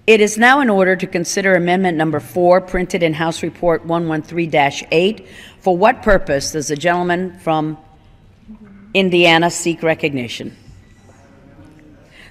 It is now in order to consider Amendment Number 4, printed in House Report 113-8. For what purpose does the gentleman from Indiana seek recognition?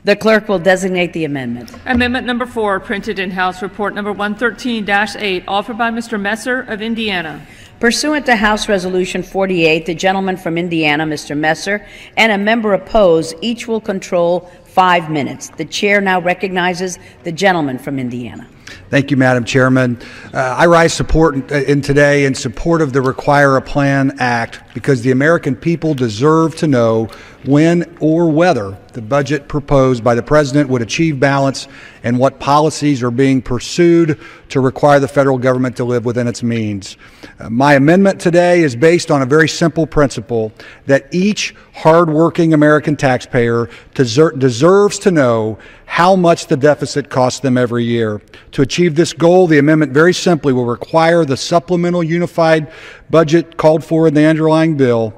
The clerk will designate the amendment. Amendment Number 4, printed in House Report Number 113-8, offered by Mr. Messer of Indiana. Pursuant to House Resolution 48, the gentleman from Indiana, Mr. Messer, and a member opposed, each will control 5 minutes. The chair now recognizes the gentleman from Indiana. Thank you, Madam Chairman. I rise today in support of the Require a Plan Act because the American people deserve to know when or whether the budget proposed by the President would achieve balance and what policies are being pursued to require the federal government to live within its means. My amendment today is based on a very simple principle that each hardworking American taxpayer deserves to know how much the deficit costs them every year. To achieve this goal, the amendment very simply will require the supplemental unified budget called for in the underlying bill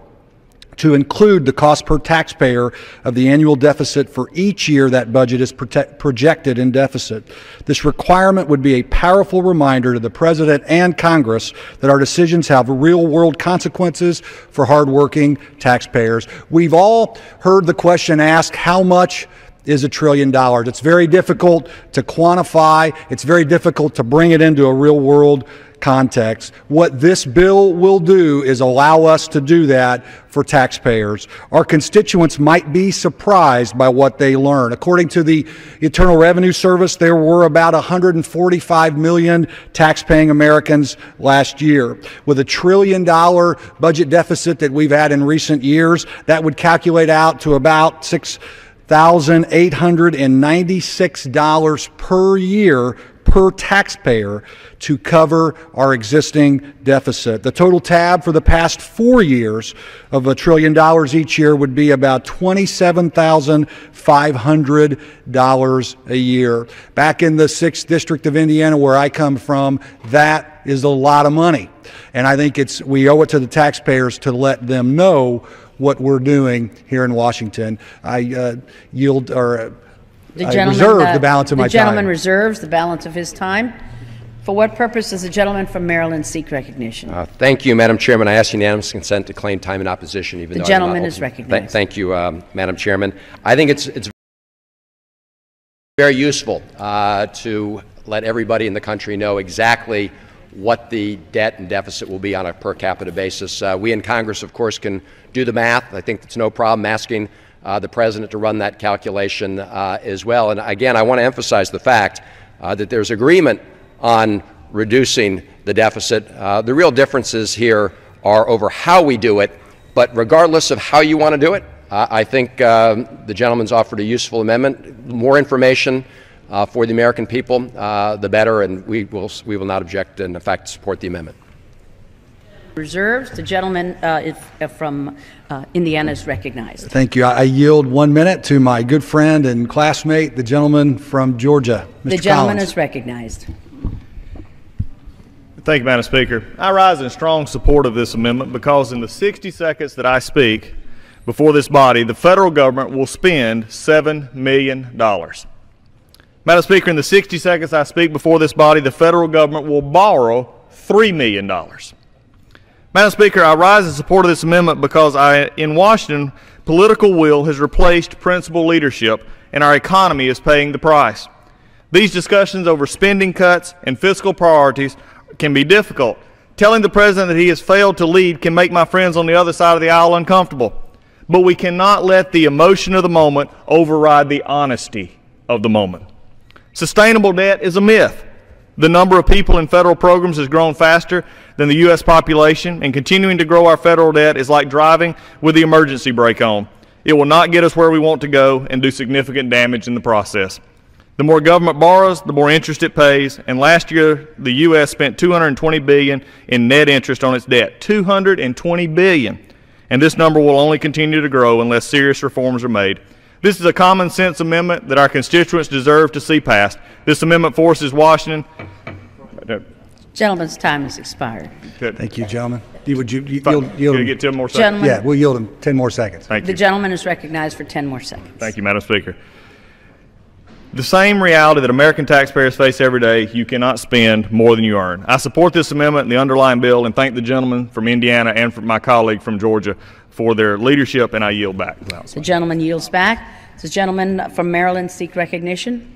to include the cost per taxpayer of the annual deficit for each year that budget is projected in deficit. This requirement would be a powerful reminder to the President and Congress that our decisions have real-world consequences for hardworking taxpayers. We've all heard the question asked, how much is $1 trillion? It's very difficult to quantify. It's very difficult to bring it into a real-world context. What this bill will do is allow us to do that for taxpayers. Our constituents might be surprised by what they learn. According to the Internal Revenue Service, there were about 145 million taxpaying Americans last year. With $1 trillion budget deficit that we've had in recent years, that would calculate out to about $6,896 per year per taxpayer to cover our existing deficit. The total tab for the past 4 years of $1 trillion each year would be about $27,500 a year. Back in the 6th District of Indiana, where I come from, that is a lot of money. And I think we owe it to the taxpayers to let them know what we're doing here in Washington. I reserve the balance of my time. The gentleman reserves the balance of his time. For what purpose does the gentleman from Maryland seek recognition? Thank you, Madam Chairman. I ask unanimous consent to claim time in opposition, even though the gentleman is recognized. Thank you, Madam Chairman. I think it's very useful to let everybody in the country know exactly what the debt and deficit will be on a per capita basis. We in Congress, of course, can do the math. I think it's no problem asking the President to run that calculation as well. And again, I want to emphasize the fact that there's agreement on reducing the deficit. The real differences here are over how we do it, but regardless of how you want to do it, I think the gentleman's offered a useful amendment. More information for the American people, the better, and we will not object and, in fact, support the amendment. Reserves. The gentleman from Indiana is recognized. Thank you. I yield 1 minute to my good friend and classmate, the gentleman from Georgia, Mr. The gentleman Collins. is recognized. Thank you, Madam Speaker. I rise in strong support of this amendment because in the 60 seconds that I speak before this body, the federal government will spend $7 million. Madam Speaker, in the 60 seconds I speak before this body, the federal government will borrow $3 million. Madam Speaker, I rise in support of this amendment because in Washington, political will has replaced principal leadership and our economy is paying the price. These discussions over spending cuts and fiscal priorities can be difficult. Telling the President that he has failed to lead can make my friends on the other side of the aisle uncomfortable. But we cannot let the emotion of the moment override the honesty of the moment. Sustainable debt is a myth. The number of people in federal programs has grown faster than the U.S. population, and continuing to grow our federal debt is like driving with the emergency brake on. It will not get us where we want to go and do significant damage in the process. The more government borrows, the more interest it pays, and last year the U.S. spent $220 billion in net interest on its debt. $220 billion. And this number will only continue to grow unless serious reforms are made. This is a common sense amendment that our constituents deserve to see passed. This amendment forces Washington. Gentleman's time has expired. Good. Thank you, gentlemen. Would you yield Can I get 10 more seconds? Yeah, we'll yield him 10 more seconds. Thank you. The gentleman is recognized for 10 more seconds. Thank you, Madam Speaker. The same reality that American taxpayers face every day: you cannot spend more than you earn. I support this amendment and the underlying bill, and thank the gentleman from Indiana and for my colleague from Georgia for their leadership, and I yield back. The gentleman yields back. Does the gentleman from Maryland seek recognition?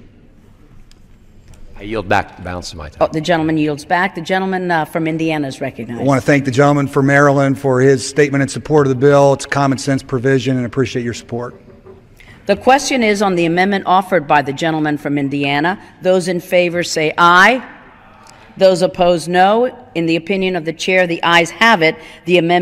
I yield back the balance of my time. Oh, the gentleman yields back. The gentleman from Indiana is recognized. I want to thank the gentleman from Maryland for his statement in support of the bill. It's a common sense provision, and appreciate your support. The question is on the amendment offered by the gentleman from Indiana. Those in favor say aye. Those opposed, no. In the opinion of the chair, the ayes have it. The amendment